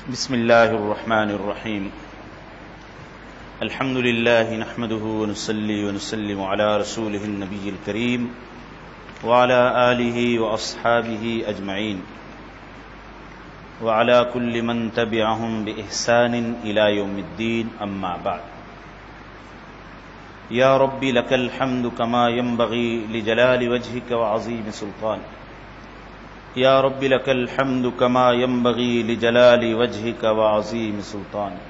بسم الله الرحمن الرحيم الحمد لله نحمده ونصلي ونسلم على رسوله النبي الكريم وعلى آله وأصحابه أجمعين وعلى كل من تبعهم بإحسان إلى يوم الدين أما بعد يا رب لك الحمد كما ينبغي لجلال وجهك وعظيم سلطانك یا رب لک الحمد کما ينبغي لجلال وجهك وعظیم سلطانك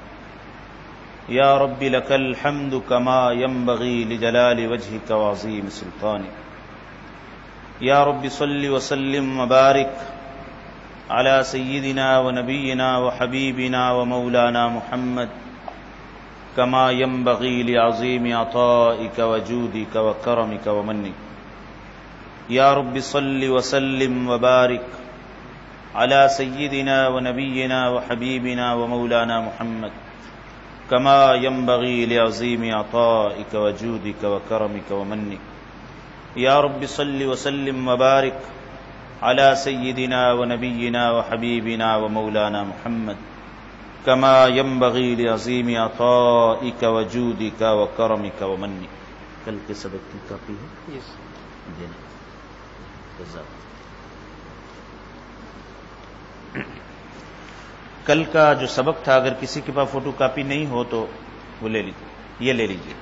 یا رب لک الحمد کما ينبغي لجلال وجهك وعظیم سلطانك یا رب صل وسلم وبارك على سيدنا ونبينا وحبيبنا ومولانا محمد كما ينبغي لعظيم عطائك وجودك وكرمك ومنك یا رب صل وسلم وبارك على سيدنا ونبينا وحبيبنا ومولانا محمد كما ينبغي لعظيم عطائك وجودك وكرمك ومنك یا رب صل وسلم وبارك على سيدنا ونبينا وحبيبنا ومولانا محمد كما ينبغي لعظيم عطائك وجودك وكرمك ومنك. کل کے سبق کی کاپی ہے؟ دینا. کل کا جو سبق تھا اگر کسی کے پاس فوٹو کاپی نہیں ہو تو وہ لے لیجیے، یہ لے لیجیے.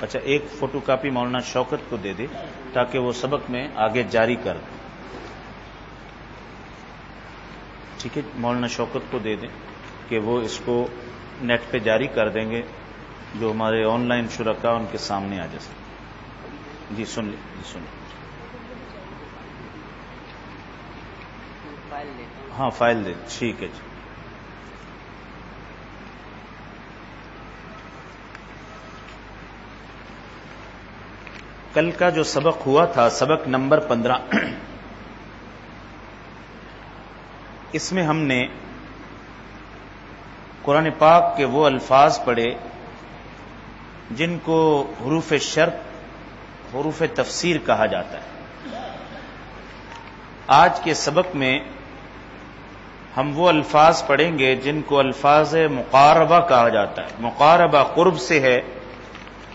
اچھا، ایک فوٹو کاپی مولانا شوکت کو دے دے تاکہ وہ سبق میں آگے جاری کر دیں. ٹھیک ہے، مولانا شوکت کو دے دیں کہ وہ اس کو نیٹ پہ جاری کر دیں گے، جو ہمارے آن لائن شرکا ان کے سامنے آ جائے. جی سن لیں، جی سن لیں. ہاں فائل دے، ٹھیک ہے جی. کل کا جو سبق ہوا تھا سبق نمبر 15، اس میں ہم نے قرآن پاک کے وہ الفاظ پڑھے جن کو حروف شرط، حروف تفسیر کہا جاتا ہے. آج کے سبق میں ہم وہ الفاظ پڑھیں گے جن کو الفاظ مقاربہ کہا جاتا ہے. مقاربہ قرب سے ہے،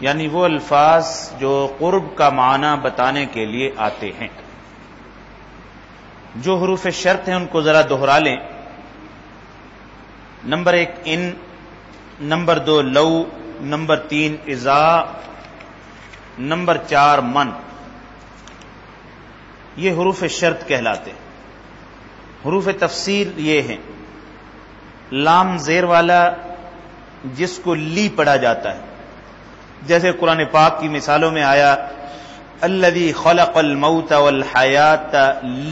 یعنی وہ الفاظ جو قرب کا معنی بتانے کے لیے آتے ہیں. جو حروف شرط ہیں ان کو ذرا دہرا لیں. نمبر 1 ان، نمبر 2 لو، نمبر 3 اذا، نمبر 4 من. یہ حروف شرط کہلاتے ہیں. حروف تفسیر یہ ہیں: لام زیر والا جس کو لی پڑھا جاتا ہے، جیسے قرآن پاک کی مثالوں میں آیا الذی خلق الموت والحیات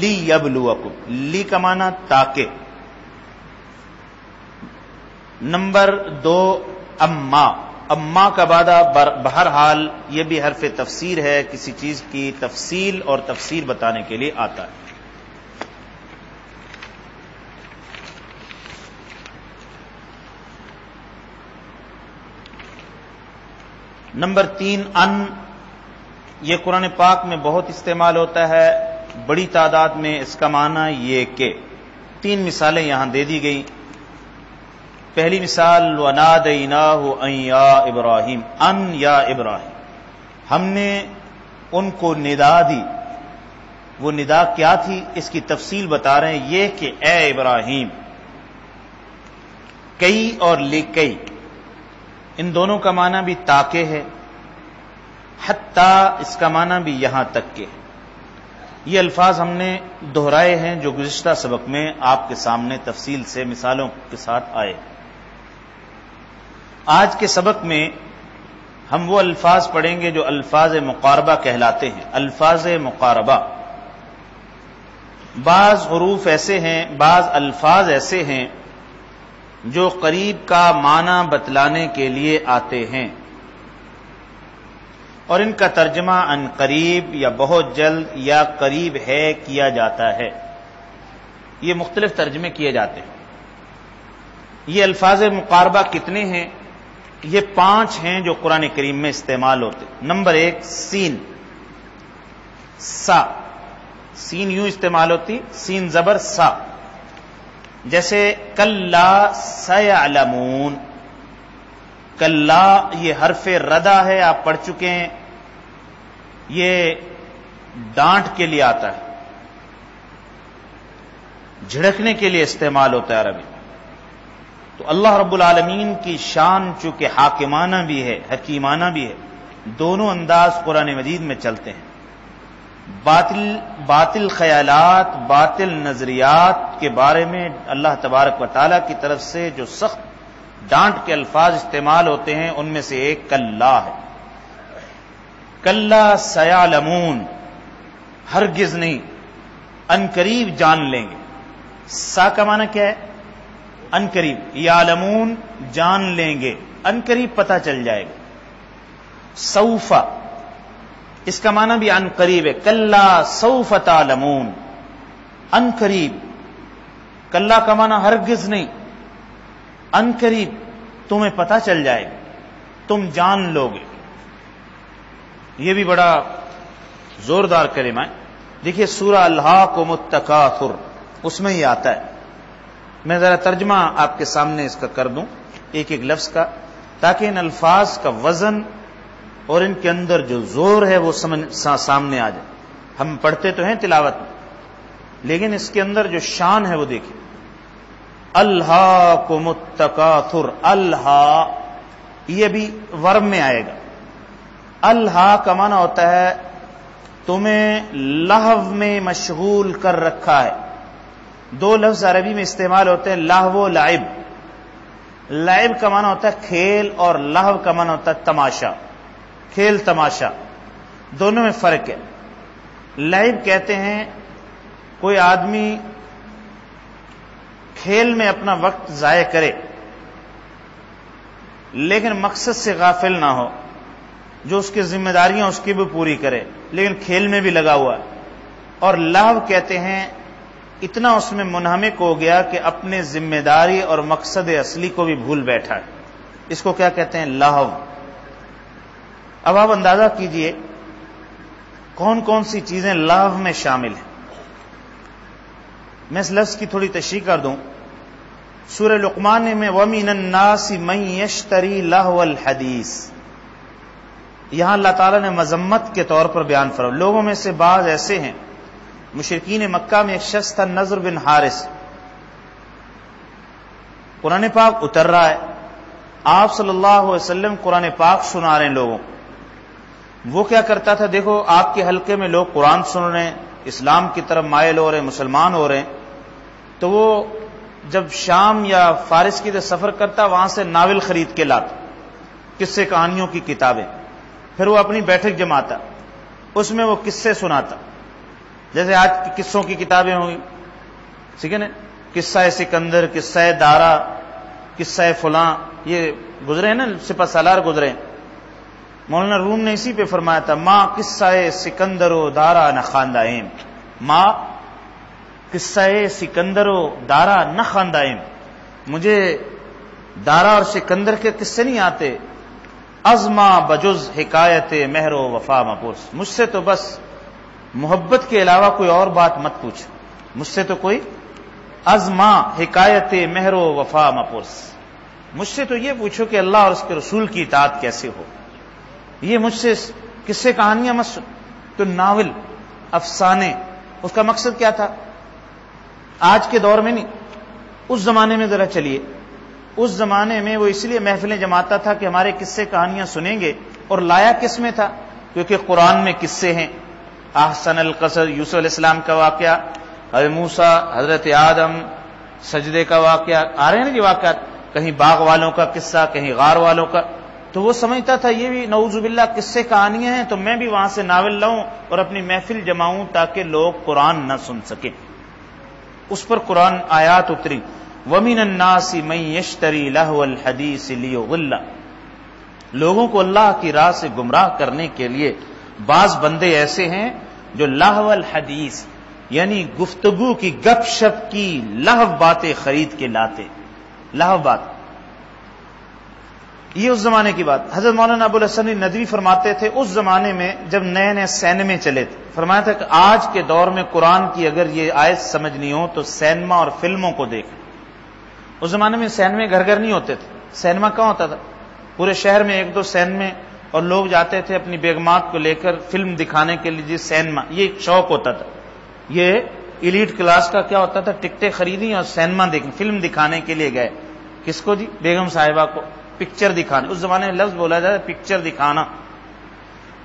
لیبلوکم. لی کا معنی تاکہ. نمبر 2 اما. اما کا بعد بہرحال یہ بھی حرف تفسیر ہے، کسی چیز کی تفصیل اور تفسیر بتانے کے لیے آتا ہے. نمبر 3 ان. یہ قرآن پاک میں بہت استعمال ہوتا ہے، بڑی تعداد میں. اس کا معنی یہ کہ 3 مثالیں یہاں دے دی گئی. پہلی مثال وَنَادَيْنَاهُ أَن يَا إِبْرَاهِيمُ. ان یا ابراہیم، ہم نے ان کو ندا دی. وہ ندا کیا تھی اس کی تفصیل بتا رہے ہیں، یہ کہ اے ابراہیم. کئی اور لکئی، ان دونوں کا معنی بھی تاکہ ہے. حتیٰ اس کا معنی بھی یہاں تک کہ. یہ الفاظ ہم نے دہرائے ہیں جو گزشتہ سبق میں آپ کے سامنے تفصیل سے مثالوں کے ساتھ آئے. آج کے سبق میں ہم وہ الفاظ پڑھیں گے جو الفاظ مقاربہ کہلاتے ہیں. الفاظ مقاربہ، بعض حروف ایسے ہیں، بعض الفاظ ایسے ہیں جو قریب کا معنی بتلانے کے لیے آتے ہیں، اور ان کا ترجمہ عن قریب یا بہت جلد یا قریب ہے کیا جاتا ہے. یہ مختلف ترجمے کیے جاتے ہیں. یہ الفاظ مقاربہ کتنے ہیں؟ یہ 5 ہیں جو قرآن کریم میں استعمال ہوتے. نمبر 1 سین، سا. سین یوں استعمال ہوتی، سین زبر سا، جیسے کلا سیعلمون، کلا یہ حرف ردا ہے، آپ پڑھ چکے ہیں، یہ ڈانٹ کے لیے آتا ہے، جھڑکنے کے لیے استعمال ہوتا ہے عربی. تو اللہ رب العالمین کی شان چونکہ حاکمانہ بھی ہے حکیمانہ بھی ہے، دونوں انداز قرآن مجید میں چلتے ہیں. باطل خیالات، باطل نظریات کے بارے میں اللہ تبارک و تعالیٰ کی طرف سے جو سخت ڈانٹ کے الفاظ استعمال ہوتے ہیں ان میں سے ایک کلا ہے. کلا سیعلمون، ہرگز نہیں، ان قریب جان لیں گے. سا کا معنی کیا ہے؟ ان قریب، یعلمون جان لیں گے، ان قریب پتہ چل جائے گا. سوف، اس کا معنی بھی ان قریب ہے، کلا سوف تعلمون، ان قریب. کلا کا معنی ہرگز نہیں، ان قریب تمہیں پتہ چل جائے گا، تم جان لو گے. یہ بھی بڑا زوردار کلمہ ہے. دیکھیے سورہ الہاکم التکاثر، اس میں یہ آتا ہے. میں ذرا ترجمہ آپ کے سامنے اس کا کر دوں ایک ایک لفظ کا، تاکہ ان الفاظ کا وزن اور ان کے اندر جو زور ہے وہ سامنے آ جائے. ہم پڑھتے تو ہیں تلاوت میں، لیکن اس کے اندر جو شان ہے وہ دیکھیں. الہاکم التکاثر، الہا یہ بھی ورب میں آئے گا. الہا کا معنی ہوتا ہے تمہیں لہو میں مشغول کر رکھا ہے. دو لفظ عربی میں استعمال ہوتے ہیں، لہو و لعب. لعب کا معنی ہوتا ہے کھیل اور لہو کا معنی ہوتا ہے تماشا، کھیل تماشا. دونوں میں فرق ہے. لعب کہتے ہیں کوئی آدمی کھیل میں اپنا وقت ضائع کرے لیکن مقصد سے غافل نہ ہو، جو اس کی ذمہ داریاں اس کی بھی پوری کرے لیکن کھیل میں بھی لگا ہوا ہے. اور لہو کہتے ہیں اتنا اس میں منہمک ہو گیا کہ اپنے ذمہ داری اور مقصد اصلی کو بھی بھول بیٹھا ہے. اس کو کیا کہتے ہیں؟ لہو. اب آپ اندازہ کیجئے کون کون سی چیزیں لہو میں شامل ہیں. میں اس لفظ کی تھوڑی تشریح کر دوں. سورہ لقمان میں وَمِنَ النَّاسِ مَن يَشْتَرِي لَهْوَ الْحَدِيثِ، یہاں اللہ تعالیٰ نے مذمت کے طور پر بیان فرمایا. لوگوں میں سے بعض ایسے ہیں، مشرکین مکہ میں ایک شخص تھا نضر بن حارث. قرآن پاک اتر رہا ہے، آپ صلی اللہ علیہ وسلم قرآن پاک سنا رہے ہیں لوگوں. وہ کیا کرتا تھا؟ دیکھو آپ کے حلقے میں لوگ قرآن سن رہے ہیں، اسلام کی طرف مائل ہو رہے ہیں، مسلمان ہو رہے ہیں، تو وہ جب شام یا فارس کی طرف سفر کرتا وہاں سے ناول خرید کے لاتا، قصے کہانیوں کی کتابیں. پھر وہ اپنی بیٹھک جماتا، اس میں وہ قصے سناتا. جیسے آج کی قصوں کی کتابیں ہوئی، ٹھیک ہے نا، قصہ سکندر، قصہ دارا، قصہ فلاں، یہ گزرے ہیں نا، سپہ سالار گزرے ہیں. مولانا روم نے اسی پہ فرمایا تھا ماں قصہ سکندر و دارا نہ خاندائم، ماں قصہ سکندر و دارا نہ خاندائم. مجھے دارا اور سکندر کے قصے نہیں آتے. ازما بجز حکایت مہر و وفا مپرس، مجھ سے تو بس محبت کے علاوہ کوئی اور بات مت پوچھ، مجھ سے تو کوئی ازما حکایت مہر و وفا مپرس، مجھ سے تو یہ پوچھو کہ اللہ اور اس کے رسول کی اطاعت کیسے ہو. یہ مجھ سے قصے کہانیاں مت سن. تو ناول، افسانے، اس کا مقصد کیا تھا؟ آج کے دور میں نہیں، اس زمانے میں ذرا چلیے. اس زمانے میں وہ اس لیے محفلیں جماتا تھا کہ ہمارے قصے کہانیاں سنیں گے. اور لایا کس میں تھا؟ کیونکہ قرآن میں قصے ہیں. احسن القصص، یوسف علیہ السلام کا واقعہ، حضرت موسیٰ، حضرت آدم، سجدے کا واقعہ، آ رہے ہیں نا جی واقعات، کہیں باغ والوں کا قصہ، کہیں غار والوں کا. تو وہ سمجھتا تھا یہ بھی نعوذ باللہ قصے کہانیاں ہیں، تو میں بھی وہاں سے ناول لاؤں اور اپنی محفل جماؤں تاکہ لوگ قرآن نہ سن سکیں. اس پر قرآن آیات اتری. وَمِنَ النَّاسِ مَن يَشْتَرِي لَهْوَ الْحَدِيثِ لِيُضِلَّ، لوگوں کو اللہ کی راہ سے گمراہ کرنے کے لیے بعض بندے ایسے ہیں جو لہو الحدیث یعنی گفتگو کی، گپ شپ کی لہو باتیں خرید کے لاتے. لہو بات، یہ اس زمانے کی بات. حضرت مولانا ابو الحسن ندوی فرماتے تھے اس زمانے میں جب نئے نئے سینمے چلے تھے، فرمایا تھا کہ آج کے دور میں قرآن کی اگر یہ آیت سمجھنی ہو تو سینما اور فلموں کو دیکھیں۔ اس زمانے میں سینمے گھر گھر نہیں ہوتے تھے، سینما کہاں ہوتا تھا؟ پورے شہر میں ایک دو سینمے، اور لوگ جاتے تھے اپنی بیگمات کو لے کر فلم دکھانے کے لیے سینما، یہ ایک شوق ہوتا تھا۔ یہ ایلیٹ کلاس کا کیا ہوتا تھا؟ ٹکٹیں خریدی اور سینما دیکھیں، فلم دکھانے کے لیے گئے۔ کس کو جی؟ بیگم صاحبہ کو پکچر دکھانے۔ اس زمانے میں لفظ بولا جاتا ہے پکچر دکھانا۔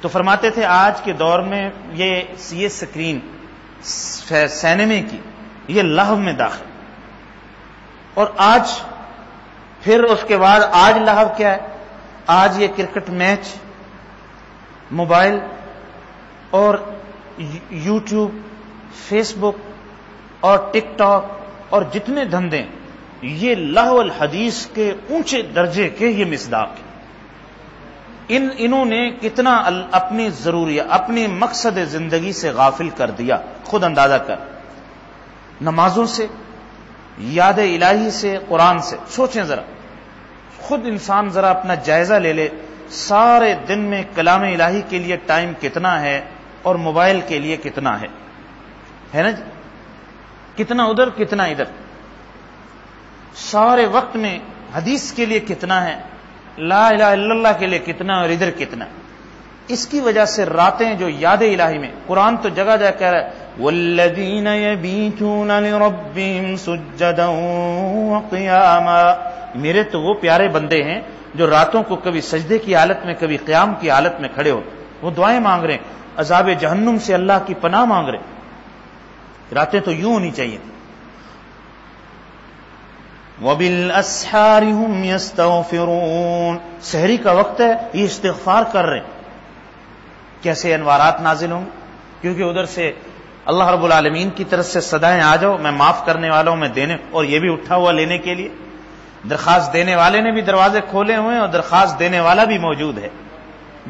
تو فرماتے تھے آج کے دور میں یہ سکرین سینمے کی یہ لہو میں داخل، اور آج پھر اس کے بعد آج لہو کیا ہے؟ آج یہ کرکٹ میچ، موبائل اور یوٹیوب، فیس بک اور ٹک ٹاک اور جتنے دھندے، یہ لہو الحدیث کے اونچے درجے کے یہ مصداق ہیں۔ انہوں نے کتنا اپنی ضروریات، اپنی مقصد زندگی سے غافل کر دیا، خود اندازہ کر۔ نمازوں سے، یاد الہی سے، قرآن سے۔ سوچیں ذرا، خود انسان ذرا اپنا جائزہ لے لے، سارے دن میں کلام الہی کے لیے ٹائم کتنا ہے اور موبائل کے لیے کتنا ہے نا جی؟ کتنا ادھر کتنا ادھر، سارے وقت میں حدیث کے لیے کتنا ہے، لا الہ الا اللہ کے لیے کتنا اور ادھر کتنا۔ اس کی وجہ سے راتیں جو یاد الہی میں، قرآن تو جگہ جگہ کہہ رہا ہے والذین یبیتون لربہم سجدا وقیاما، میرے تو وہ پیارے بندے ہیں جو راتوں کو کبھی سجدے کی حالت میں کبھی قیام کی حالت میں کھڑے ہو، وہ دعائیں مانگ رہے ہیں، عذاب جہنم سے اللہ کی پناہ مانگ رہے ہیں۔ راتیں تو یوں ہونی چاہیے۔ وَبِالْأَسْحَارِ هُمْ يَسْتَغْفِرُونَ، سحری کا وقت ہے، یہ استغفار کر رہے ہیں۔ کیسے انوارات نازل ہوں گے؟ کیونکہ ادھر سے اللہ رب العالمین کی طرف سے صدائیں آ جاؤ، میں معاف کرنے والا ہوں، میں دینے، اور یہ بھی اٹھا ہوا لینے کے لیے۔ درخواست دینے والے نے بھی دروازے کھولے ہوئے ہیں اور درخواست دینے والا بھی موجود ہے،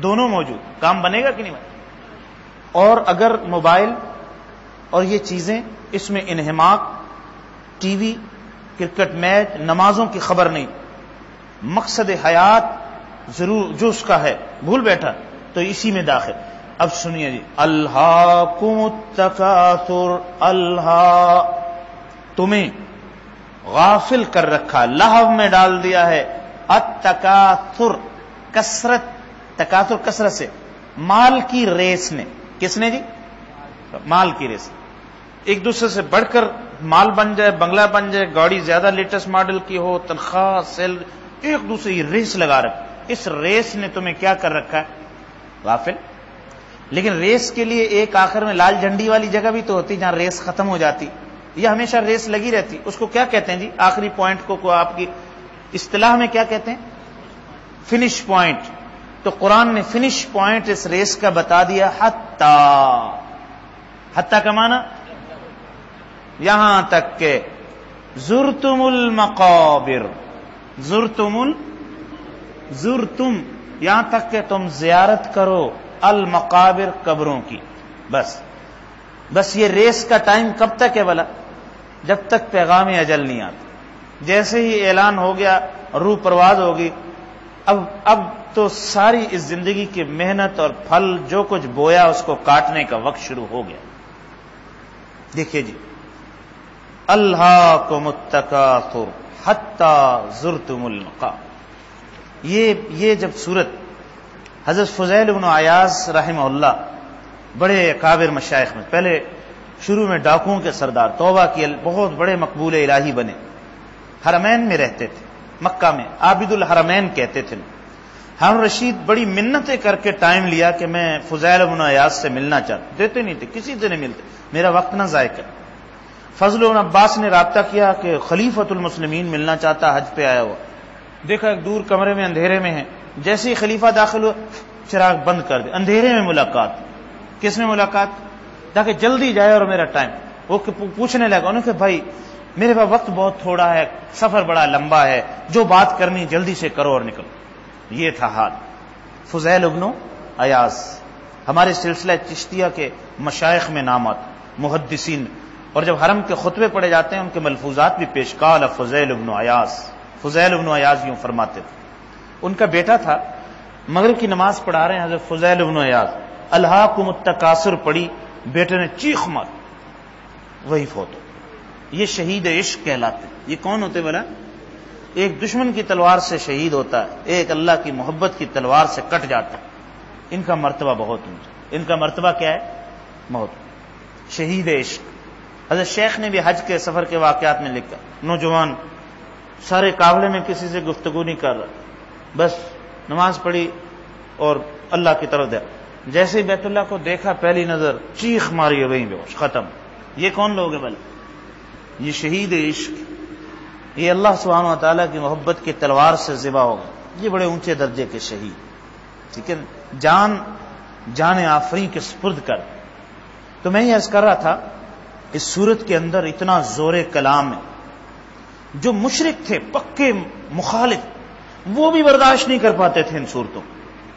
دونوں موجود۔ کام بنے گا کہ نہیں بنے گا؟ اور اگر موبائل اور یہ چیزیں، اس میں انہماک، ٹی وی، کرکٹ میچ، نمازوں کی خبر نہیں، مقصد حیات ضرور جو اس کا ہے بھول بیٹھا، تو اسی میں داخل۔ اب سنیے جی، الہاکم التکاثر، اللہ تمہیں غافل کر رکھا، لہو میں ڈال دیا ہے، التکاثر کثرت، تکاثر کثرت سے، مال کی ریس نے۔ کس نے جی؟ مال کی ریس، ایک دوسرے سے بڑھ کر مال بن جائے، بنگلہ بن جائے، گاڑی زیادہ لیٹسٹ ماڈل کی ہو، تنخواہ، سیل، ایک دوسرے کی ریس لگا رکھی۔ اس ریس نے تمہیں کیا کر رکھا ہے؟ غافل۔ لیکن ریس کے لیے ایک آخر میں لال جھنڈی والی جگہ بھی تو ہوتی جہاں ریس ختم ہو جاتی، یہ ہمیشہ ریس لگی رہتی، اس کو کیا کہتے ہیں جی؟ آخری پوائنٹ کو آپ کی اصطلاح میں کیا کہتے ہیں؟ Finish point. تو قرآن نے فنش پوائنٹ اس ریس کا بتا دیا، حتی کا معنی یہاں تک کہ زرتم المقابر، زرتم یہاں تک کہ تم زیارت کرو المقابر، قبروں کی۔ بس یہ ریس کا ٹائم کب تک ہے بھلا؟ جب تک پیغام اجل نہیں آتا۔ جیسے ہی اعلان ہو گیا، روح پرواز ہوگی، اب تو ساری اس زندگی کی محنت اور پھل جو کچھ بویا اس کو کاٹنے کا وقت شروع ہو گیا۔ دیکھیے جی، الہاکم التکاثر حتی زرتم المقابر، یہ جب صورت حضرت فضیل بن عیاض رحمہ اللہ، بڑے اکابر مشائخ میں، پہلے شروع میں ڈاکوؤں کے سردار، توبہ کی بہت بڑے مقبول الہی بنے، حرمین میں رہتے تھے، مکہ میں عابد الحرمین کہتے تھے۔ ہارون رشید بڑی منتیں کر کے ٹائم لیا کہ میں فضیل بن عیاض سے ملنا چاہتا، دیتے نہیں تھے، کسی سے نہیں ملتے، میرا وقت نہ ضائع کر۔ فضل بن عباس نے رابطہ کیا کہ خلیفۃ المسلمین ملنا چاہتا، حج پہ آیا ہوا، دیکھا ایک دور کمرے میں اندھیرے میں ہے، جیسے ہی خلیفہ داخل ہوا چراغ بند کر دے، اندھیرے میں ملاقات۔ کس میں ملاقات؟ تاکہ جلدی جائے اور میرا ٹائم۔ وہ پوچھنے لگا، انہوں نے کہا بھائی میرے پاس وقت بہت تھوڑا ہے، سفر بڑا لمبا ہے، جو بات کرنی جلدی سے کرو اور نکلو۔ یہ تھا حال فضیل بن عیاض، ہمارے سلسلہ چشتیہ کے مشائخ میں نامات، محدثین، اور جب حرم کے خطبے پڑھے جاتے ہیں ان کے ملفوظات بھی پیش، قال فضیل بن عیاض، فضیل بن عیاض یوں فرماتے تھے۔ ان کا بیٹا تھا، مغرب کی نماز پڑھا رہے ہیں حضرت فضیل بن عیاض، الہاکم التکاثر پڑھی بیٹے نے چیخ مار، وہی فوت ہو۔ یہ شہید عشق کہلاتے ہیں۔ یہ کون ہوتے بلا؟ ایک دشمن کی تلوار سے شہید ہوتا ہے، ایک اللہ کی محبت کی تلوار سے کٹ جاتا ہے۔ ان کا مرتبہ بہت اونچا، ان کا مرتبہ کیا ہے؟ موت، شہید عشق۔ حضرت شیخ نے بھی حج کے سفر کے واقعات میں لکھا، نوجوان سارے قافلے میں کسی سے گفتگو نہیں کر رہا، بس نماز پڑھی اور اللہ کی طرف دیا، جیسے ہی بیت اللہ کو دیکھا پہلی نظر چیخ ماری، وہیں بے ہوش، ختم۔ یہ کون لوگ ہیں بھلا؟ یہ شہید عشق، یہ اللہ سبحانہ و تعالیٰ کی محبت کی تلوار سے ذبح ہوگا، یہ بڑے اونچے درجے کے شہید، ٹھیک ہے، جان آفرین کے سپرد کر۔ تو میں یہ عرض کر رہا تھا، اس صورت کے اندر اتنا زور کلام ہے، جو مشرک تھے، پکے مخالف، وہ بھی برداشت نہیں کر پاتے تھے ان صورتوں،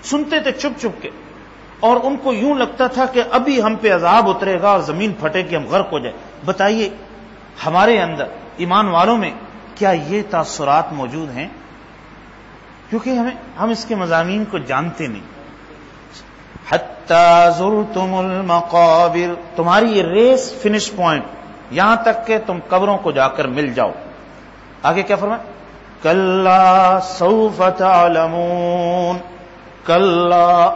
سنتے تھے چپ چپ کے، اور ان کو یوں لگتا تھا کہ ابھی ہم پہ عذاب اترے گا اور زمین پھٹے گی، ہم غرق ہو جائے۔ بتائیے ہمارے اندر ایمان والوں میں کیا یہ تاثرات موجود ہیں؟ کیونکہ ہم اس کے مضامین کو جانتے نہیں۔ حتی زرتم المقابر، تمہاری یہ ریس فنش پوائنٹ، یہاں تک کہ تم قبروں کو جا کر مل جاؤ۔ آگے کیا فرمایا؟ کلا سوف تعلمون، کلا،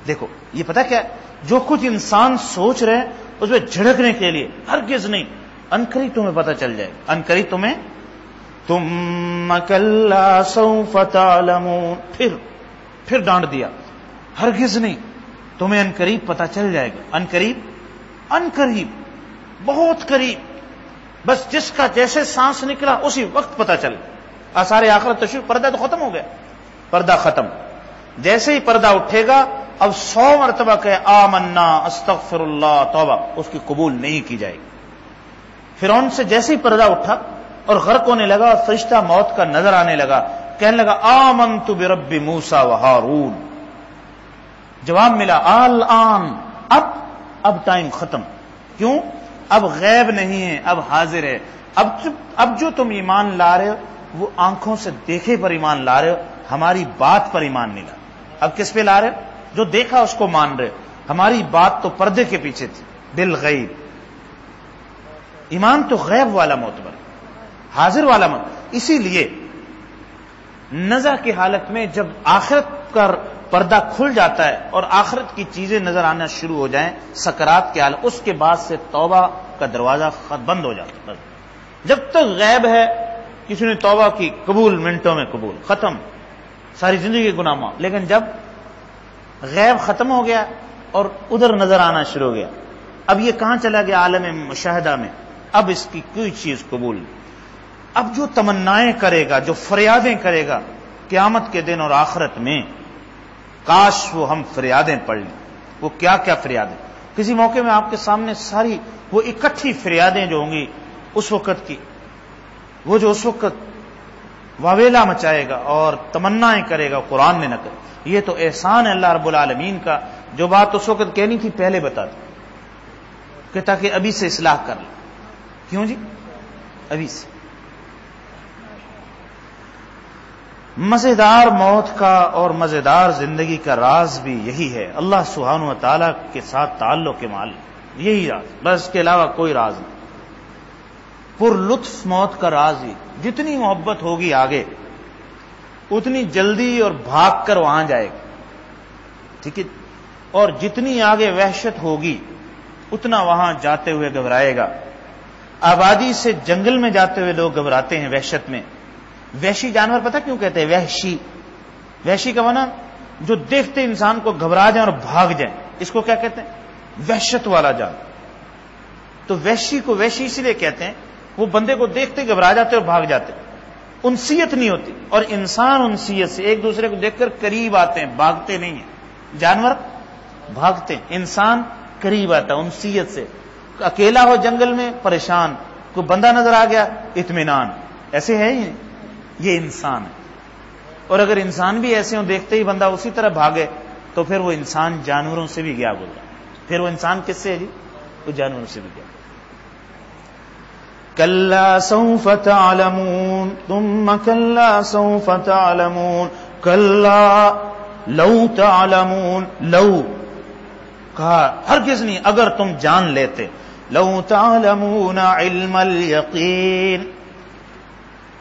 دیکھو یہ پتہ کیا ہے، جو کچھ انسان سوچ رہے ہیں اس میں جھڑکنے کے لیے ہرگز نہیں، انقریب تمہیں پتہ چل جائے گا، انقریب تمہیں، ثم کلا سوف تعلمون، پھر ڈانٹ دیا، ہرگز نہیں، تمہیں انقریب پتہ چل جائے گا، انقریب، بہت قریب، بس جس کا جیسے سانس نکلا اسی وقت پتہ چل، آثار آخرت تشریف، پردہ تو ختم ہو گیا، پردہ ختم، جیسے ہی پردہ اٹھے گا اب 100 مرتبہ کہ آمنا استغفر اللہ توبہ، اس کی قبول نہیں کی جائے گی۔ فرعون سے جیسے ہی پردہ اٹھا اور غرق ہونے لگا، اور فرشتہ موت کا نظر آنے لگا، کہنے لگا آمنت برب موسیٰ و ہارون، جواب ملا الآن، اب ٹائم ختم، کیوں؟ اب غیب نہیں ہے، اب حاضر ہے، اب جو تم ایمان لا رہے ہو وہ آنکھوں سے دیکھے پر ایمان لا رہے ہو، ہماری بات پر ایمان نہیں لا، اب کس پہ لا رہے ہو؟ جو دیکھا اس کو مان رہے، ہماری بات تو پردے کے پیچھے تھی، بالغیب، ایمان تو غیب والا معتبر، حاضر والا معتبر۔ اسی لیے نظر کی حالت میں جب آخرت کا پردہ کھل جاتا ہے اور آخرت کی چیزیں نظر آنا شروع ہو جائیں سکرات کے حال، اس کے بعد سے توبہ کا دروازہ بند ہو جاتا ہے۔ جب تک غیب ہے کسی نے توبہ کی، قبول، منٹوں میں قبول، ختم، ساری زندگی کے گناہ معاف۔ لیکن جب غیب ختم ہو گیا اور ادھر نظر آنا شروع ہو گیا، اب یہ کہاں چلا گیا؟ عالم مشاہدہ میں، اب اس کی کوئی چیز قبول نہیں۔ اب جو تمنائیں کرے گا، جو فریادیں کرے گا قیامت کے دن اور آخرت میں، کاش وہ ہم فریادیں پڑھ لیں۔ وہ کیا کیا فریادیں؟ کسی موقع میں آپ کے سامنے ساری وہ اکٹھی فریادیں جو ہوں گی اس وقت کی، وہ جو اس وقت واویلا مچائے گا اور تمنائیں کرے گا، قرآن نے نہ کرے۔ یہ تو احسان ہے اللہ رب العالمین کا، جو بات اس وقت کہنی تھی پہلے بتا دیں کہ تاکہ ابھی سے اصلاح کر لیں۔ کیوں جی؟ ابھی سے۔ مزیدار موت کا اور مزیدار زندگی کا راز بھی یہی ہے، اللہ سبحانہ و تعالیٰ کے ساتھ تعلق کے معلق، یہی راز، بس اس کے علاوہ کوئی راز نہیں۔ پر لطف موت کا راز ہی، جتنی محبت ہوگی آگے اتنی جلدی اور بھاگ کر وہاں جائے گا، ٹھیک ہے، اور جتنی آگے وحشت ہوگی اتنا وہاں جاتے ہوئے گھبرائے گا۔ آبادی سے جنگل میں جاتے ہوئے لوگ گھبراتے ہیں وحشت میں۔ وحشی جانور پتہ کیوں کہتے ہیں وحشی؟ وحشی کا معنی جو دیکھتے انسان کو گھبرا جائیں اور بھاگ جائیں، اس کو کیا کہتے ہیں؟ وحشت والا جانور۔ تو وحشی کو وحشی اس لیے کہتے ہیں، وہ بندے کو دیکھتے گھبرا جاتے اور بھاگ جاتے، انسیت نہیں ہوتی۔ اور انسان انسیت سے ایک دوسرے کو دیکھ کر قریب آتے ہیں، بھاگتے نہیں ہیں۔ جانور بھاگتے ہیں، انسان قریب آتا ہے انسیت سے۔ اکیلا ہو جنگل میں پریشان، کوئی بندہ نظر آ گیا اطمینان، ایسے ہے ہی، یہ انسان ہے۔ اور اگر انسان بھی ایسے ہوں، دیکھتے ہی بندہ اسی طرح بھاگے، تو پھر وہ انسان جانوروں سے بھی گیا گزرا، پھر وہ انسان کس سے ہے جی؟ وہ جانوروں سے بھی گیا۔ کلا سوف تعلمون ثم کلا سوف تعلمون کلا لو تعلمون، کہا ہرگز نہیں، اگر تم جان لیتے، لو تعلمون علم الیقین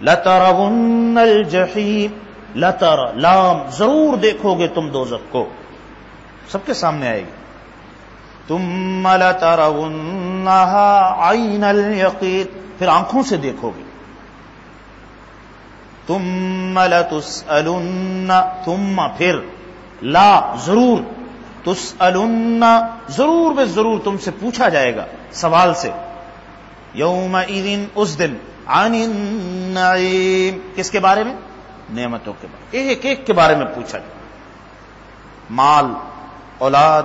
لترون الجحیم، لام ضرور دیکھو گے تم دوزخ کو، سب کے سامنے آئے گی. ثم لترونها عین الیقین، پھر آنکھوں سے دیکھو گے. ثم لتسألن، ثم پھر، لا ضرور، تسألن ضرور بے ضرور تم سے پوچھا جائے گا سوال سے، یومئذ اس دن، عن النعیم، کس کے بارے میں؟ نعمتوں کے بارے میں، ایک ایک کے بارے میں پوچھا جائے. مال، اولاد،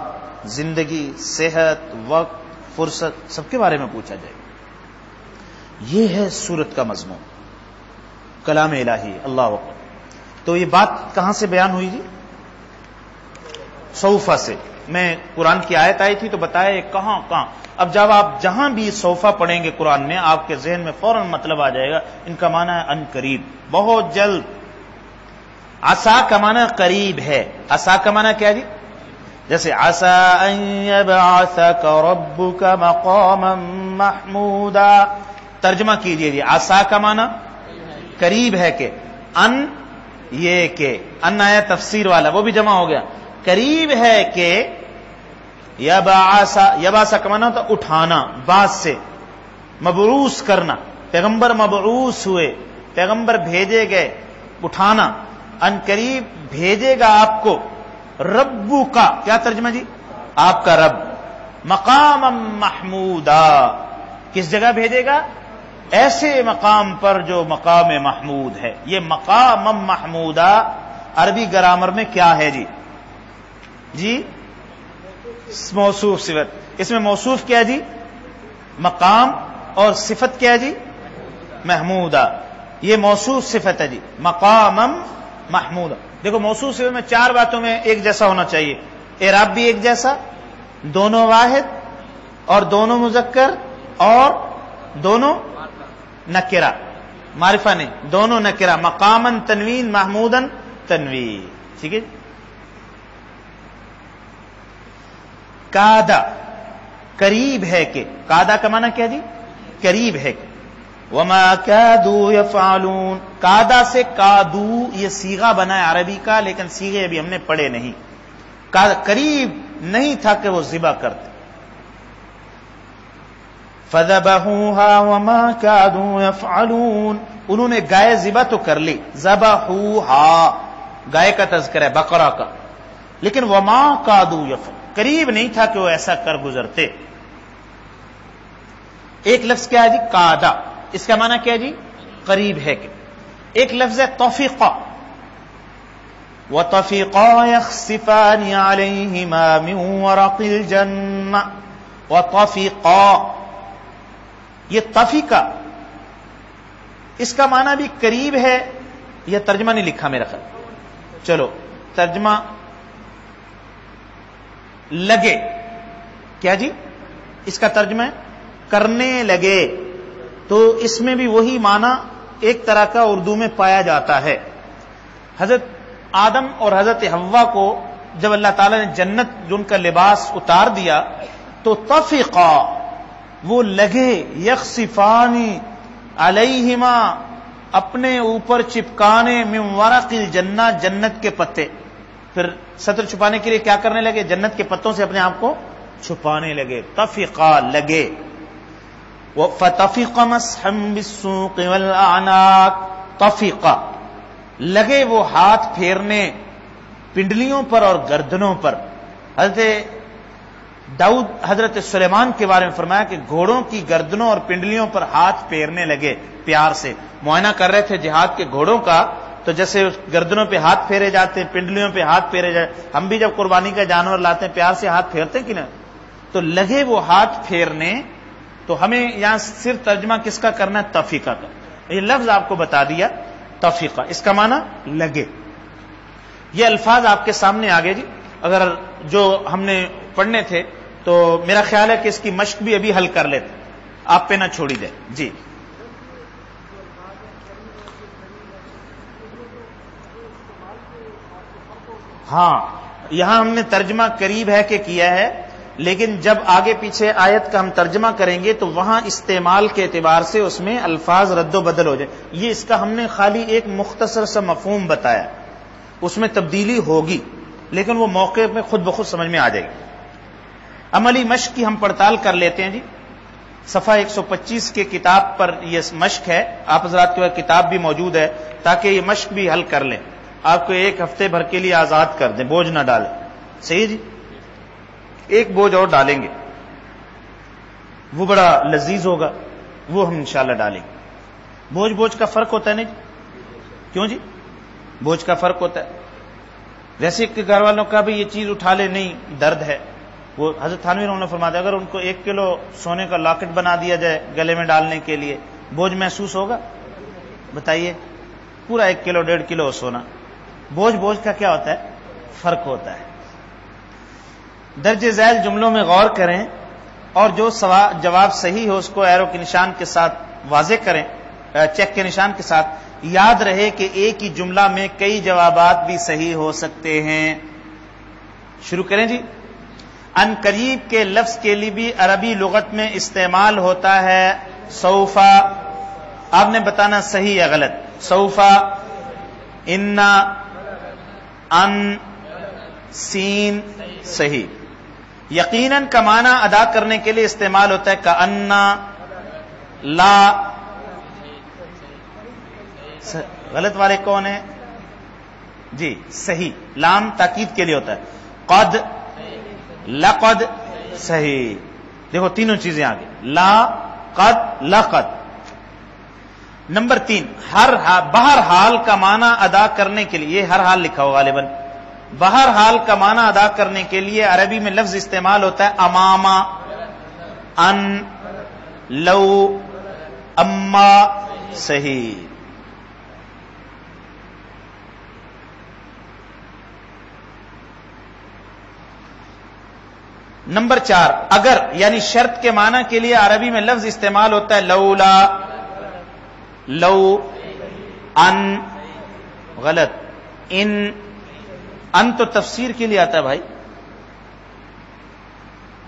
زندگی، صحت، وقت، فرصت، سب کے بارے میں پوچھا جائے گا. یہ ہے سورت کا مضمون، کلام الہی، اللہ اکبر. تو یہ بات کہاں سے بیان ہوئی جی؟ صوفہ سے. میں قرآن کی آیت آئی تھی تو بتایا یہ کہاں. اب جب آپ جہاں بھی صوفہ پڑھیں گے قرآن میں، آپ کے ذہن میں فوراً مطلب آ جائے گا. ان کا معنی ہے ان قریب، بہت جلد. عسا کا معنی قریب ہے. عسا کا معنی کیا جی؟ جیسے عسا ان یبعثک ربک مقاما محمودا. ترجمہ کیجئے جی. عسا کا معنی قریب ہے کہ، ان یہ کہ، ان آیا تفسیر والا، وہ بھی جمع ہو گیا. قریب ہے کہ یبعث کا معنی ہوتا اٹھانا، بعث سے مبعوث کرنا. پیغمبر مبعوث ہوئے، پیغمبر بھیجے گئے، اٹھانا. ان قریب بھیجے گا آپ کو ربو کا، کیا ترجمہ جی؟ آپ کا رب. مقام محمودا، کس جگہ بھیجے گا؟ ایسے مقام پر جو مقام محمود ہے. یہ مقام محمودا عربی گرامر میں کیا ہے جی؟ موصوف صفت. اس میں موصوف کیا جی؟ مقام، اور صفت کیا جی؟ محمودا. یہ موصوف صفت ہے جی، مقام محمودا. دیکھو موصوف صفت میں 4 باتوں میں ایک جیسا ہونا چاہیے. اعراب بھی ایک جیسا، دونوں واحد، اور دونوں مذکر، اور دونوں نکرہ. معرفہ نہیں، دونوں نکرہ. مقامن تنوین، محمودن تنوین. ٹھیک ہے. کادا، قریب ہے کہ. کادا کا معنی کیا جی؟ قریب ہے کہ. وما کادوا یفعلون، کادا سے کادو یہ صیغہ بنا ہے عربی کا، لیکن صیغے ابھی ہم نے پڑھے نہیں. قریب نہیں تھا کہ وہ ذبح کرتے. فذبحوها وما كادوا يفعلون، انہوں نے گائے ذبح تو کر لی. ذبحوها گائے کا تذکرہ ہے، بقرہ کا، لیکن وما كادوا يفعلون قریب نہیں تھا کہ وہ ایسا کر گزرتے. ایک لفظ کیا ہے جی؟ کادا. اس کا معنی کیا ہے جی؟ قریب ہے کہ. ایک لفظ ہے طفقا. وطفقا يخصفان عليهما من ورق الجنة. وطفقا، یہ طفقا، اس کا معنی بھی قریب ہے. یہ ترجمہ نہیں لکھا میرا خیال. چلو ترجمہ، لگے. کیا جی؟ اس کا ترجمہ ہے کرنے لگے. تو اس میں بھی وہی معنی ایک طرح کا اردو میں پایا جاتا ہے. حضرت آدم اور حضرت حوا کو جب اللہ تعالیٰ نے جنت جو ان کا لباس اتار دیا تو طفقا، وہ لگے، یخصفانی علیہما، اپنے اوپر چپکانے، من ورق الجنہ، جنت کے پتے. پھر ستر چھپانے کے لیے کیا کرنے لگے؟ جنت کے پتوں سے اپنے آپ کو چھپانے لگے. طفقا لگے. فطفق مسحا بالسوق والاعناق. طفقا لگے وہ ہاتھ پھیرنے پنڈلیوں پر اور گردنوں پر. حضرت داؤد حضرت سلیمان کے بارے میں فرمایا کہ گھوڑوں کی گردنوں اور پنڈلیوں پر ہاتھ پھیرنے لگے پیار سے. معائنہ کر رہے تھے جہاد کے گھوڑوں کا، تو جیسے گردنوں پہ ہاتھ پھیرے جاتے ہیں، پنڈلیوں پہ ہاتھ پھیرے جاتے. ہم بھی جب قربانی کا جانور لاتے ہیں پیار سے ہاتھ پھیرتے ہیں کہ نا. تو لگے وہ ہاتھ پھیرنے. تو ہمیں یہاں صرف ترجمہ کس کا کرنا ہے؟ طفقہ کا. یہ لفظ آپ کو بتا دیا طفقہ، اس کا معنی لگے. یہ الفاظ آپ کے سامنے آگے جی. اگر جو ہم نے پڑھنے تھے تو میرا خیال ہے کہ اس کی مشق بھی ابھی حل کر لیتے، آپ پہ نہ چھوڑی دیں جی. ہاں، یہاں ہم نے ترجمہ قریب ہے کہ کیا ہے، لیکن جب آگے پیچھے آیت کا ہم ترجمہ کریں گے تو وہاں استعمال کے اعتبار سے اس میں الفاظ رد و بدل ہو جائے. یہ اس کا ہم نے خالی ایک مختصر سا مفہوم بتایا، اس میں تبدیلی ہوگی لیکن وہ موقع میں خود بخود سمجھ میں آ جائے گی. عملی مشق کی ہم پڑتال کر لیتے ہیں جی. صفحہ 125 کے کتاب پر یہ مشق ہے، آپ حضرات کے پاس کتاب بھی موجود ہے تاکہ یہ مشق بھی حل کر لیں. آپ کو ایک ہفتے بھر کے لیے آزاد کر دیں، بوجھ نہ ڈالیں. صحیح جی، ایک بوجھ اور ڈالیں گے وہ بڑا لذیذ ہوگا، وہ ہم انشاءاللہ ڈالیں گے. بوجھ کا فرق ہوتا ہے نا جی. کیوں جی؟ بوجھ کا فرق ہوتا ہے. ویسے کہ گھر والوں کا بھی یہ چیز اٹھا لے، نہیں درد ہے. وہ حضرت تھانوی رحمۃ اللہ نے فرمایا اگر ان کو 1 کلو سونے کا لاکٹ بنا دیا جائے گلے میں ڈالنے کے لیے، بوجھ محسوس ہوگا؟ بتائیے. پورا 1 کلو 1.5 کلو سونا. بوجھ کا کیا ہوتا ہے؟ فرق ہوتا ہے. درج ذیل جملوں میں غور کریں اور جو جواب صحیح ہو اس کو ایرو کے نشان کے ساتھ واضح کریں، چیک کے نشان کے ساتھ. یاد رہے کہ ایک ہی جملہ میں کئی جوابات بھی صحیح ہو سکتے ہیں. شروع کریں جی. ان قریب کے لفظ کے لیے بھی عربی لغت میں استعمال ہوتا ہے سوفا. آپ نے بتانا صحیح یا غلط. سوفا، ان، ان، سین، صحیح. یقیناً کا معنی ادا کرنے کے لیے استعمال ہوتا ہے کأن، لا. غلط والے کون ہیں جی؟ صحیح. لام تاکید کے لیے ہوتا ہے. قد، لقد، صحیح. دیکھو تینوں چیزیں آگے، لا، قد، لقد. نمبر 3، بہرحال کا معنی ادا کرنے کے لیے، یہ ہر حال لکھا ہو غالباً، بہرحال کا معنی ادا کرنے کے لیے عربی میں لفظ استعمال ہوتا ہے اماما، ان، لو، اما، صحیح. نمبر 4، اگر یعنی شرط کے معنی کے لیے عربی میں لفظ استعمال ہوتا ہے لولا، لو، ان، غلط. ان تو تفسیر کے لیے آتا ہے بھائی.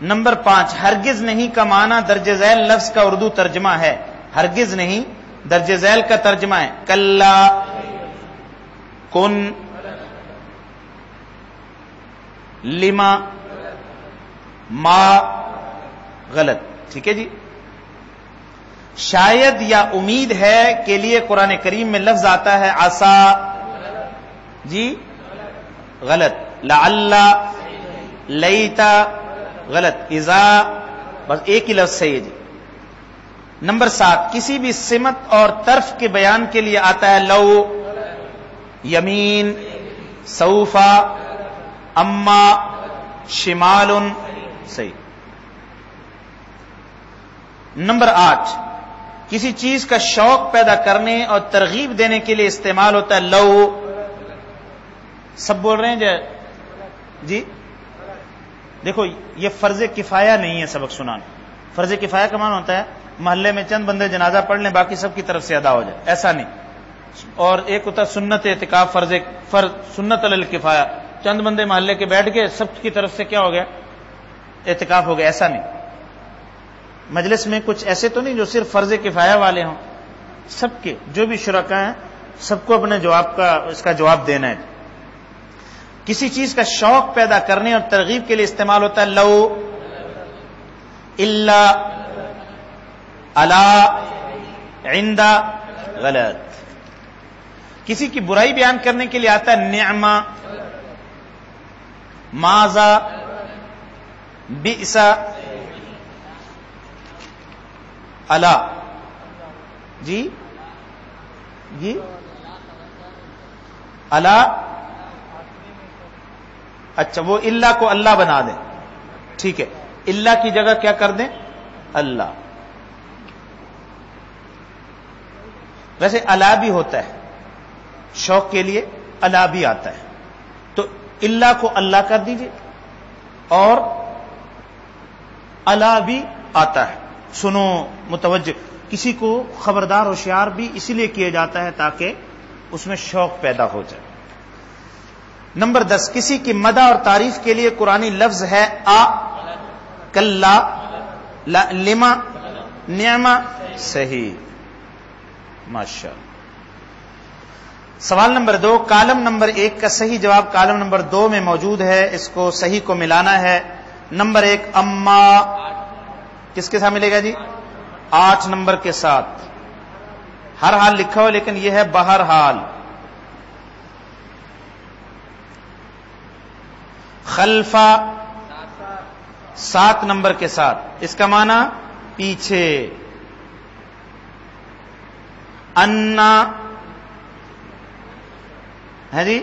نمبر 5، ہرگز نہیں کا معنی درج ذیل لفظ کا اردو ترجمہ ہے. ہرگز نہیں درج ذیل کا ترجمہ ہے کلا، کن، لما، ما، غلط. ٹھیک ہے جی. شاید یا امید ہے کے لیے قرآن کریم میں لفظ آتا ہے عسا، جی غلط. لعل، لیتا، غلط. اذا، بس ایک ہی لفظ صحیح ہے جی. نمبر 7، کسی بھی سمت اور طرف کے بیان کے لیے آتا ہے لو، یمین، سوفا، اما، شمال، صحیح. نمبر 8، کسی چیز کا شوق پیدا کرنے اور ترغیب دینے کے لیے استعمال ہوتا ہے لو. سب بول رہے ہیں جی. دیکھو یہ فرض کفایہ نہیں ہے سبق سنانا. فرض کفایہ کا معنی ہوتا ہے محلے میں چند بندے جنازہ پڑھ لیں باقی سب کی طرف سے ادا ہو جائے، ایسا نہیں. اور ایک ہوتا ہے سنت اعتکاف، فرض سنت علی الکفایہ، چند بندے محلے کے بیٹھ کے سب کی طرف سے کیا ہو گیا؟ اعتکاف ہو گیا. ایسا نہیں. مجلس میں کچھ ایسے تو نہیں جو صرف فرض کفایہ والے ہوں، سب کے جو بھی شرکاء ہیں سب کو اپنے جواب کا اس کا جواب دینا ہے. کسی چیز کا شوق پیدا کرنے اور ترغیب کے لیے استعمال ہوتا ہے لو، الا، الا، عند، غلط. کسی کی برائی بیان کرنے کے لیے آتا ہے نعمہ، ماذا، بئس، الا، جی جی الا. اچھا وہ اللہ کو اللہ بنا دیں، ٹھیک ہے. اللہ کی جگہ کیا کر دیں؟ اللہ. ویسے الا بھی ہوتا ہے شوق کے لیے، الا بھی آتا ہے. تو اللہ کو اللہ کر دیجئے اور الا بھی آتا ہے. سنو متوجہ، کسی کو خبردار ہوشیار بھی اسی لیے کیا جاتا ہے تاکہ اس میں شوق پیدا ہو جائے. نمبر 10، کسی کی مدح اور تعریف کے لیے قرآنی لفظ ہے کلا لما نعما صحیح ماشاء اللہ. سوال نمبر 2 کالم نمبر 1 کا صحیح جواب کالم نمبر 2 میں موجود ہے. اس کو صحیح کو ملانا ہے. نمبر 1 اما کس کے ساتھ ملے گا جی؟ 8 نمبر کے ساتھ. ہر حال لکھا ہو لیکن یہ ہے بہر حال. خلفا 7 نمبر کے ساتھ. اس کا معنی پیچھے. انا ہے جی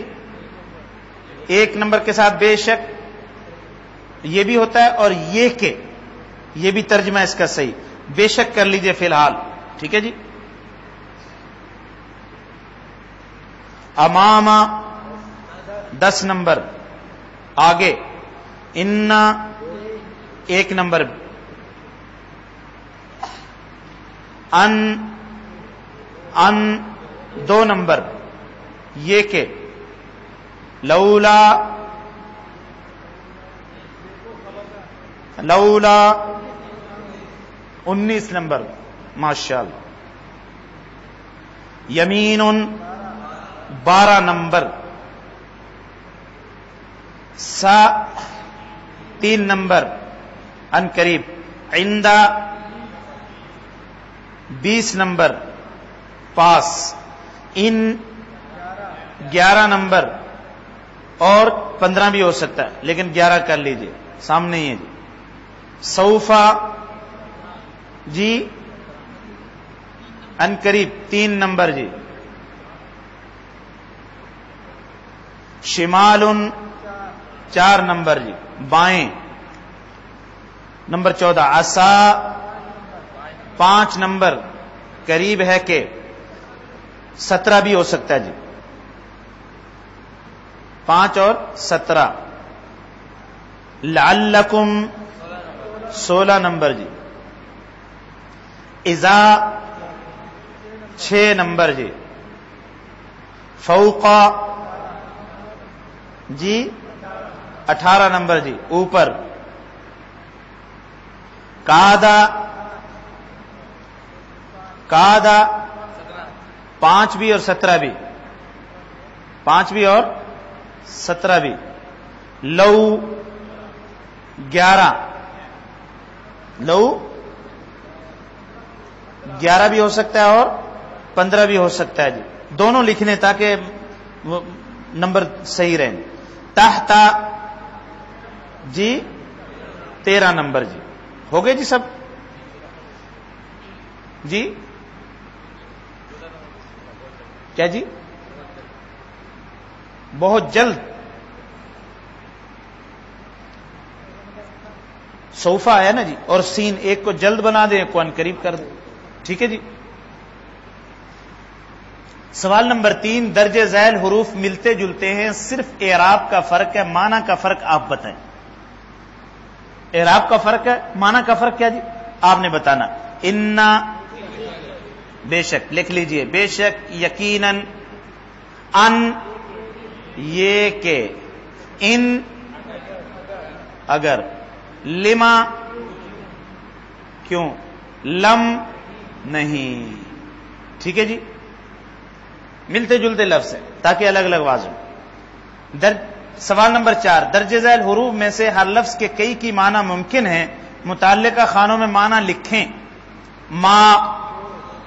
1 نمبر کے ساتھ بے شک یہ بھی ہوتا ہے اور یہ بھی ترجمہ اس کا صحیح. بے شک کر لیجئے فی الحال. ٹھیک ہے جی. اماما 10 نمبر آگے. انا 1 نمبر. ان 2 نمبر. یہ کہ لولا 19 نمبر ماشاء اللہ. یمین 12 نمبر. سا 3 نمبر ان قریب. عندہ 20 نمبر پاس. ان 11 نمبر اور 15 بھی ہو سکتا ہے لیکن 11 کر لیجئے سامنے ہی ہے جی. سوفا جی ان قریب 3 نمبر جی. شمال 4 نمبر جی بائیں. نمبر 14 عصا 5 نمبر قریب ہے کہ 17 بھی ہو سکتا ہے جی. 5 اور 17. لعلکم 16 نمبر جی. اذا 6 نمبر جی. فوقا جی 18 نمبر جی اوپر. کادا 5 بھی اور 17 بھی. 5 بھی اور 17 بھی. لو 11 بھی ہو سکتا ہے اور 15 بھی ہو سکتا ہے جی. دونوں لکھنے تاکہ نمبر صحیح رہیں. تحت جی 13 نمبر جی. ہو گئے جی سب جی. کیا جی بہت جلد. صوفہ ہے نا جی اور سین ایک کو جلد بنا دیں ایک کو ان قریب کر دیں. ٹھیک ہے جی. سوال نمبر 3 درج ذیل حروف ملتے جلتے ہیں صرف اعراب کا فرق ہے معنی کا فرق آپ بتائیں. اعراب کا فرق ہے معنی کا فرق کیا جی آپ نے بتانا. انا بے شک لکھ لیجئے. بے شک یقیناً. ان یہ کہ. ان اگر. لما کیوں. لم نہیں. ٹھیک ہے جی. ملتے جلتے لفظ ہیں تاکہ الگ الگ واضح. سوال نمبر 4 درج ذیل حروف میں سے ہر لفظ کے کئی کی معنی ممکن ہے. متعلقہ خانوں میں معنی لکھیں. ماں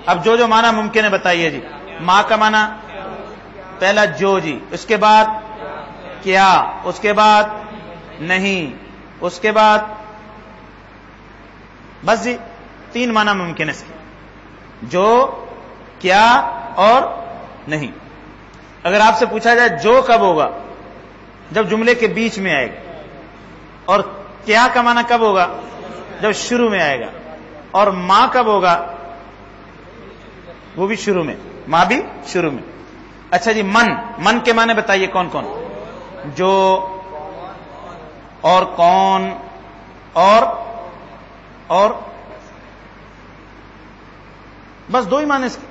اب جو معنی ممکن ہے بتائیے جی. ماں کا معنی پہلا جو جی. اس کے بعد کیا. اس کے بعد نہیں. اس کے بعد بس جی 3 معنی ممکن ہے اس کے. جو کیا اور نہیں. اگر آپ سے پوچھا جائے جو کب ہوگا جب جملے کے بیچ میں آئے گا. اور کیا کا معنی کب ہوگا جب شروع میں آئے گا. اور ماں کب ہوگا وہ بھی شروع میں. ماں بھی شروع میں. اچھا جی من کے معنی بتائیے کون کون. جو اور کون اور بس 2 ہی معنی اس کے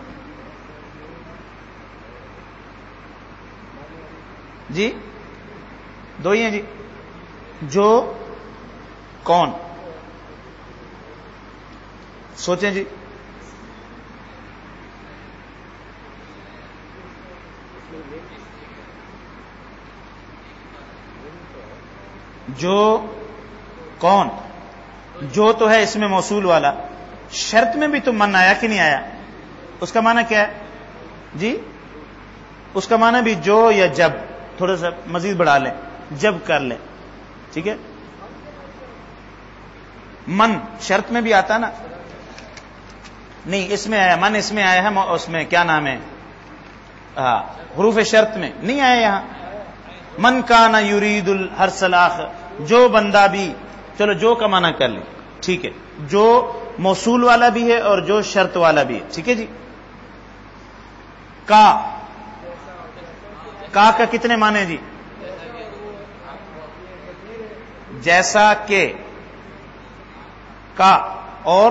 جی. 2 ہی ہیں جی. جو کون سوچیں جی. جو کون جو تو ہے اس میں موصول والا, شرط میں بھی تو من آیا کہ نہیں آیا؟ اس کا معنی کیا ہے جی؟ اس کا معنی بھی جو یا جب, تھوڑا سا مزید بڑھا لیں, جب کر لیں, ٹھیک ہے. من شرط میں بھی آتا نا, نہیں اس میں آیا, من اس میں آیا ہے, اس میں کیا نام ہے, حروف شرط میں نہیں آیا یہاں. من کان یرید الحرث الاخر, جو بندہ بھی, چلو جو کا معنی کر لیں, ٹھیک ہے, جو موصول والا بھی ہے اور جو شرط والا بھی ہے, ٹھیک ہے جی. کا کتنے معنی جی؟ جیسا کہ, کا اور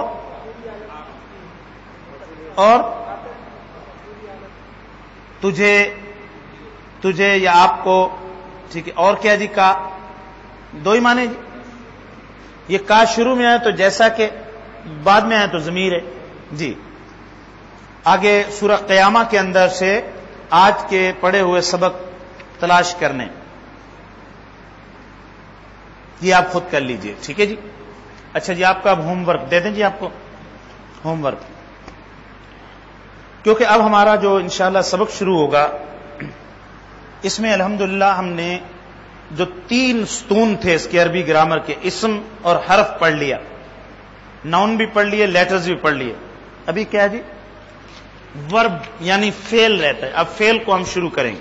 تجھے یا آپ کو, ٹھیک ہے. اور کیا جی؟ کا دو ہی معنی جی. یہ کا شروع میں آئے تو جیسا کہ, بعد میں آئے تو ضمیر ہے جی. آگے سورہ قیامہ کے اندر سے آج کے پڑھے ہوئے سبق تلاش کرنے, یہ آپ خود کر لیجئے, ٹھیک ہے جی. اچھا جی, آپ کا اب ہوم ورک دے دیں جی, آپ کو ہوم ورک, کیونکہ اب ہمارا جو انشاءاللہ سبق شروع ہوگا اس میں الحمدللہ ہم نے جو 3 ستون تھے اس کے عربی گرامر کے, اسم اور حرف پڑھ لیا, ناؤن بھی پڑھ لیے, لیٹرز بھی پڑھ لیے. ابھی کیا ہے جی؟ ورب یعنی فعل رہتا ہے. اب فعل کو ہم شروع کریں گے.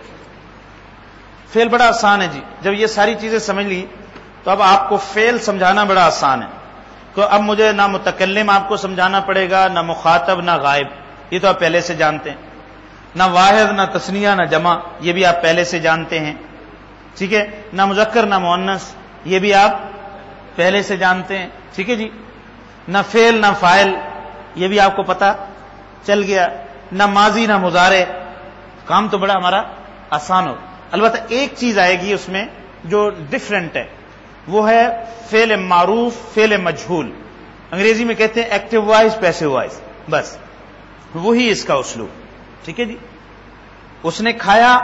فعل بڑا آسان ہے جی, جب یہ ساری چیزیں سمجھ لی تو اب آپ کو فعل سمجھانا بڑا آسان ہے. تو اب مجھے نہ متکلم آپ کو سمجھانا پڑے گا, نہ مخاطب, نہ غائب, یہ تو آپ پہلے سے جانتے ہیں. نہ واحد, نہ تثنیہ, نہ جمع, یہ بھی آپ پہلے سے جانتے ہیں, ٹھیک ہے. نہ مذکر, نہ مؤنث, یہ بھی آپ پہلے سے جانتے ہیں, ٹھیک ہے جی. نہ فعل, نہ فاعل, یہ بھی آپ کو پتا چل گیا. نہ ماضی, نہ مضارع. کام تو بڑا ہمارا آسان ہو. البتہ ایک چیز آئے گی اس میں جو ڈفرینٹ ہے, وہ ہے فعل معروف, فعل مجہول. انگریزی میں کہتے ہیں ایکٹیو وائز, پیسو وائز, بس وہی اس کا اسلوب, ٹھیک ہے جی. اس نے کھایا,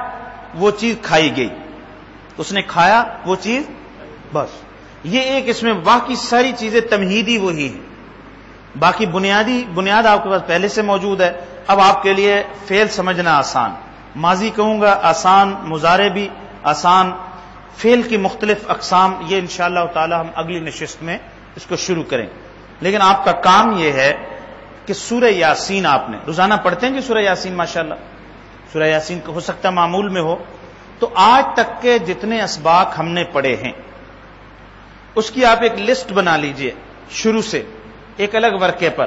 وہ چیز کھائی گئی, اس نے کھایا وہ چیز, بس یہ ایک اس میں. باقی ساری چیزیں تمہیدی وہی ہیں, باقی بنیاد آپ کے پاس پہلے سے موجود ہے. اب آپ کے لیے فعل سمجھنا آسان, ماضی کہوں گا آسان, مضارع بھی آسان, فعل کی مختلف اقسام, یہ انشاءاللہ تعالی ہم اگلی نشست میں اس کو شروع کریں. لیکن آپ کا کام یہ ہے کہ سورہ یاسین آپ نے روزانہ پڑھتے ہیں جی, سورہ یاسین ماشاءاللہ. سورہ یاسین ہو سکتا ہے معمول میں ہو, تو آج تک کے جتنے اسباق ہم نے پڑھے ہیں اس کی آپ ایک لسٹ بنا لیجئے شروع سے ایک الگ ورقے پر.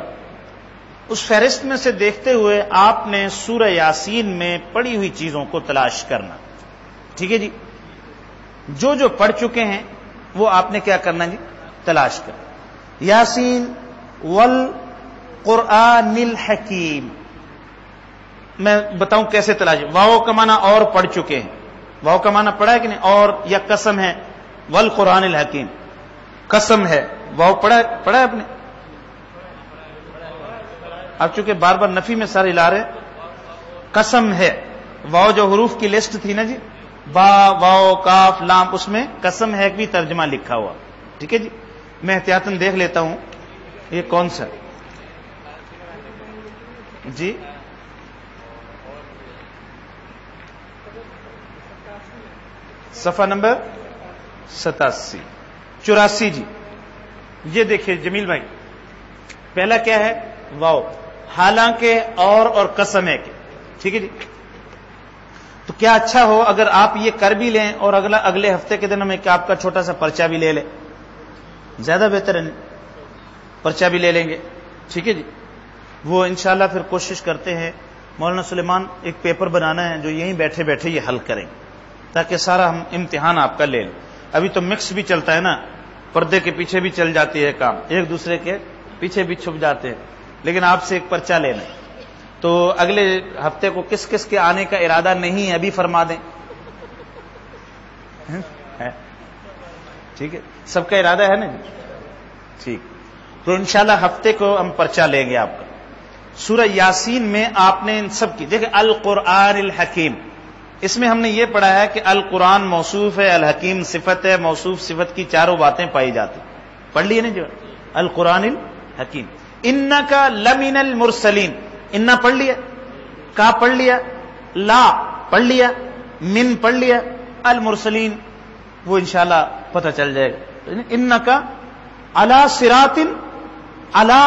اس فہرست میں سے دیکھتے ہوئے آپ نے سورہ یاسین میں پڑھی ہوئی چیزوں کو تلاش کرنا, ٹھیک ہے جی. جو پڑھ چکے ہیں وہ آپ نے کیا کرنا جی؟ تلاش کرنا. یاسین والقرآن الحکیم, میں بتاؤں کیسے تلاش. واو کا معنی اور پڑھ چکے ہیں, واو کا معنی پڑھا ہے کہ نہیں, اور یا قسم ہے, والقرآن الحکیم قسم ہے, واو پڑھا ہے آپ نے. اب چونکہ بار بار نفی میں سارے لا رہے, قسم ہے, واو جو حروف کی لسٹ تھی نا جی, با, واو, کاف, لام, اس میں قسم ہے بھی ترجمہ لکھا ہوا, ٹھیک ہے جی. میں احتیاطاً دیکھ لیتا ہوں یہ کون سا جی. صفحہ نمبر 87, 84 جی. یہ دیکھیے جمیل بھائی, پہلا کیا ہے؟ واو, حالانکہ اور قسم ہے کہ, ٹھیک ہے جی. تو کیا اچھا ہو اگر آپ یہ کر بھی لیں اور اگلے ہفتے کے دن میں کہ آپ کا چھوٹا سا پرچہ بھی لے لیں, زیادہ بہتر ہے, پرچہ بھی لے لیں گے, ٹھیک ہے جی. وہ انشاءاللہ پھر کوشش کرتے ہیں مولانا سلیمان ایک پیپر بنانا ہے جو یہیں بیٹھے بیٹھے یہ حل کریں تاکہ سارا ہم امتحان آپ کا لے لیں. ابھی تو مکس بھی چلتا ہے نا, پردے کے پیچھے بھی چل جاتی ہے کام, ایک دوسرے کے پیچھے بھی چھپ جاتے ہیں, لیکن آپ سے ایک پرچہ لینا ہے. تو اگلے ہفتے کو کس کس کے آنے کا ارادہ نہیں ہے ابھی فرما دیں, ٹھیک ہے, سب کا ارادہ ہے نا جی, ٹھیک. تو انشاءاللہ ہفتے کو ہم پرچہ لیں گے آپ کا. سورہ یاسین میں آپ نے ان سب کی دیکھیں القرآن الحکیم، اس میں ہم نے یہ پڑھا ہے کہ القرآن موصوف ہے، الحکیم صفت ہے، موصوف صفت کی چاروں باتیں پائی جاتی. پڑھ لیے نا جو القرآن الحکیم. انکا لمن المرسلین، انا پڑھ لیا، کا پڑھ لیا، لا پڑھ لیا، من پڑھ لیا، المرسلین وہ انشاءاللہ پتہ چل جائے گا. انکا علی صراط، علی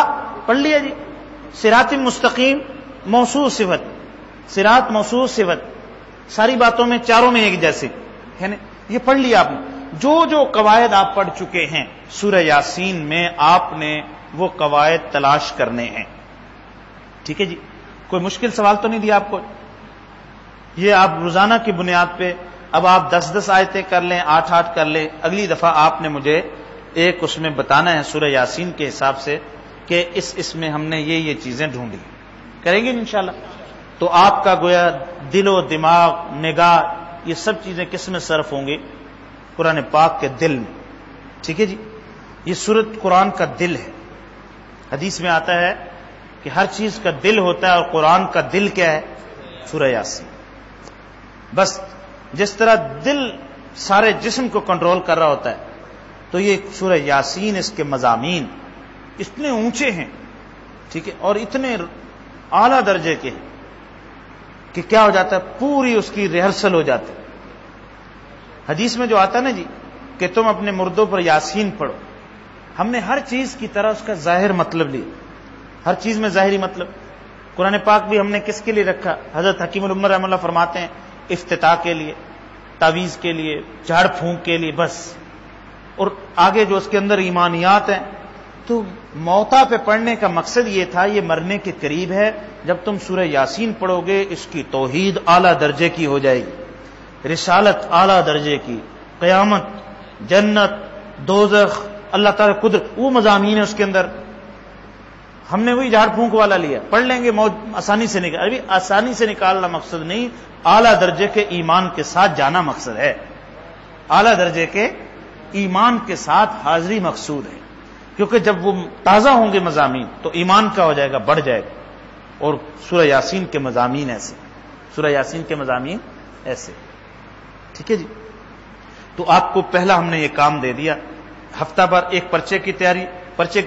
پڑھ لیا جی، صراط مستقیم موصوف صفت، صراط موصوف صفت، ساری باتوں میں چاروں میں ایک جیسے ہے نا. یہ پڑھ لیا آپ نے. جو جو قواعد آپ پڑھ چکے ہیں سورہ یاسین میں، آپ نے وہ قواعد تلاش کرنے ہیں. ٹھیک ہے جی، کوئی مشکل سوال تو نہیں دیا آپ کو. یہ آپ روزانہ کی بنیاد پہ اب آپ 10 آیتیں کر لیں، 8 کر لیں. اگلی دفعہ آپ نے مجھے ایک اس میں بتانا ہے سورہ یاسین کے حساب سے کہ اس میں ہم نے یہ چیزیں ڈھونڈی. کریں گے انشاءاللہ. تو آپ کا گویا دل و دماغ، نگاہ، یہ سب چیزیں کس میں صرف ہوں گی؟ قرآن پاک کے دل میں. ٹھیک ہے جی، یہ سورت قرآن کا دل ہے. حدیث میں آتا ہے کہ ہر چیز کا دل ہوتا ہے، اور قرآن کا دل کیا ہے؟ سورہ یاسین. بس جس طرح دل سارے جسم کو کنٹرول کر رہا ہوتا ہے، تو یہ سورہ یاسین، اس کے مضامین اتنے اونچے ہیں، ٹھیک ہے، اور اتنے اعلیٰ درجے کے ہیں کہ کیا ہو جاتا ہے، پوری اس کی ریہرسل ہو جاتی. حدیث میں جو آتا ہے نا جی کہ تم اپنے مردوں پر یاسین پڑھو، ہم نے ہر چیز کی طرح اس کا ظاہر مطلب لیا. ہر چیز میں ظاہری مطلب. قرآن پاک بھی ہم نے کس کے لیے رکھا؟ حضرت حکیم الامہ رحمہ اللہ فرماتے ہیں افتتاح کے لیے، تعویذ کے لیے، جھاڑ پھونک کے لیے بس. اور آگے جو اس کے اندر ایمانیات ہیں، تو موتا پہ پڑھنے کا مقصد یہ تھا، یہ مرنے کے قریب ہے، جب تم سورہ یاسین پڑھو گے اس کی توحید اعلیٰ درجے کی ہو جائے گی، رسالت اعلیٰ درجے کی، قیامت، جنت، دوزخ، اللہ تعالیٰ قدرت، وہ مضامین ہے اس کے اندر. ہم نے وہی جھاڑ پھونک والا لیا، پڑھ لیں گے آسانی سے نکال. ابھی آسانی سے نکالنا مقصد نہیں، اعلیٰ درجے کے ایمان کے ساتھ جانا مقصد ہے. اعلیٰ درجے کے ایمان کے ساتھ حاضری مقصود ہے، کیونکہ جب وہ تازہ ہوں گے مضامین تو ایمان کا ہو جائے گا، بڑھ جائے گا. اور سورہ یاسین کے مضامین ایسے، سورہ یاسین کے مضامین ایسے. ٹھیک ہے جی. تو آپ کو پہلا ہم نے یہ کام دے دیا، ہفتہ بھر ایک پرچے کی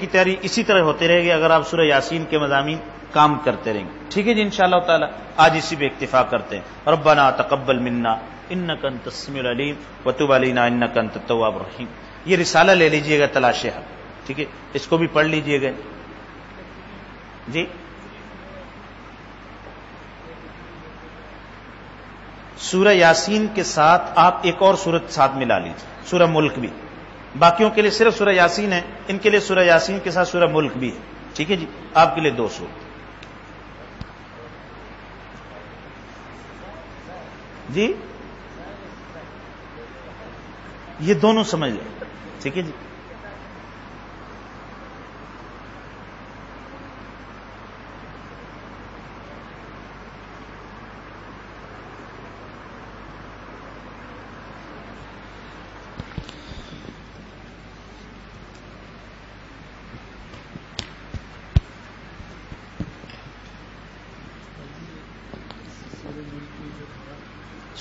تیاری اسی طرح ہوتے رہے گی اگر آپ سورہ یاسین کے مضامین کام کرتے رہیں گے. ٹھیک ہے جی، انشاءاللہ تعالی آج اسی پہ اکتفا کرتے ہیں. ربنا تقبل منا انک انت السمیع العلیم وتب علینا انک انت التواب الرحیم. یہ رسالہ لے لیجئے گا تلاش حق. ٹھیک ہے، اس کو بھی پڑھ لیجئے گا جی. سورہ یاسین کے ساتھ آپ ایک اور سورت ساتھ ملا لیجیے، سورہ ملک بھی. باقیوں کے لیے صرف سورہ یاسین ہے، ان کے لیے سورہ یاسین کے ساتھ سورہ ملک بھی ہے. ٹھیک ہے جی، آپ کے لیے 2 سورت جی، یہ دونوں سمجھ لیں. ٹھیک ہے جی.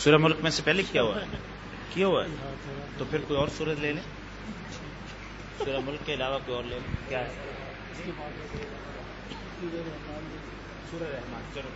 سورہ ملک میں سے پہلے کیا ہوا ہے تو پھر کوئی اور سورت لے لیں. سورہ ملک کے علاوہ کوئی اور لے لیں. کیا ہے؟ سورہ رحمان. چلو